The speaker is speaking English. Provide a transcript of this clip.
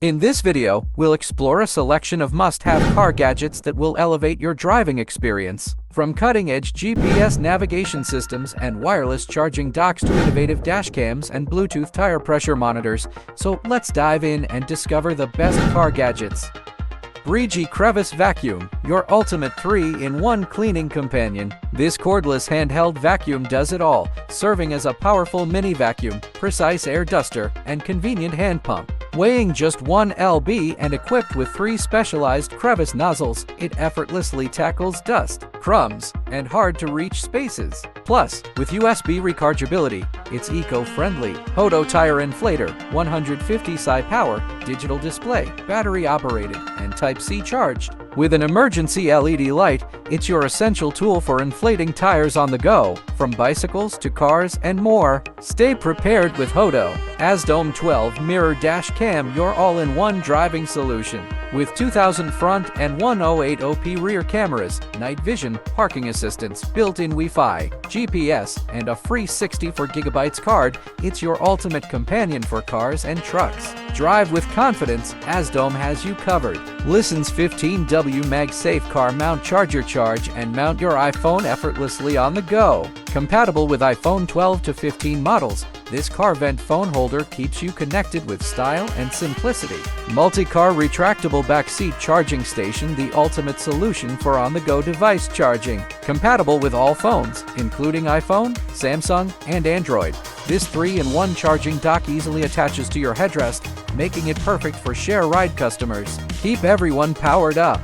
In this video, we'll explore a selection of must-have car gadgets that will elevate your driving experience. From cutting-edge GPS navigation systems and wireless charging docks to innovative dashcams and Bluetooth tire pressure monitors, so let's dive in and discover the best car gadgets. Breezy Crevice Vacuum, your ultimate 3-in-1 cleaning companion. This cordless handheld vacuum does it all, serving as a powerful mini vacuum, precise air duster, and convenient hand pump. Weighing just 1 lb and equipped with 3 specialized crevice nozzles, it effortlessly tackles dust, crumbs, and hard-to-reach spaces. Plus, with USB rechargeability, it's eco-friendly. Hodo tire inflator, 150 psi power, digital display, battery-operated, and Type-C charged. With an emergency LED light, it's your essential tool for inflating tires on the go, from bicycles to cars and more. Stay prepared with Hodo ASDOM 12 Mirror Dash Cam, your all-in-one driving solution. With 2000 front and 1080p rear cameras, night vision, parking assistance, built-in Wi-Fi, GPS, and a free 64GB card, it's your ultimate companion for cars and trucks. Drive with confidence, ASDOM has you covered. License 15W MagSafe car mount charger charge and mount your iPhone effortlessly on the go. Compatible with iPhone 12 to 15 models, this car vent phone holder keeps you connected with style and simplicity. Multi-car retractable backseat charging station, the ultimate solution for on-the-go device charging. Compatible with all phones, including iPhone, Samsung, and Android. This 3-in-1 charging dock easily attaches to your headrest, making it perfect for share ride customers. Keep everyone powered up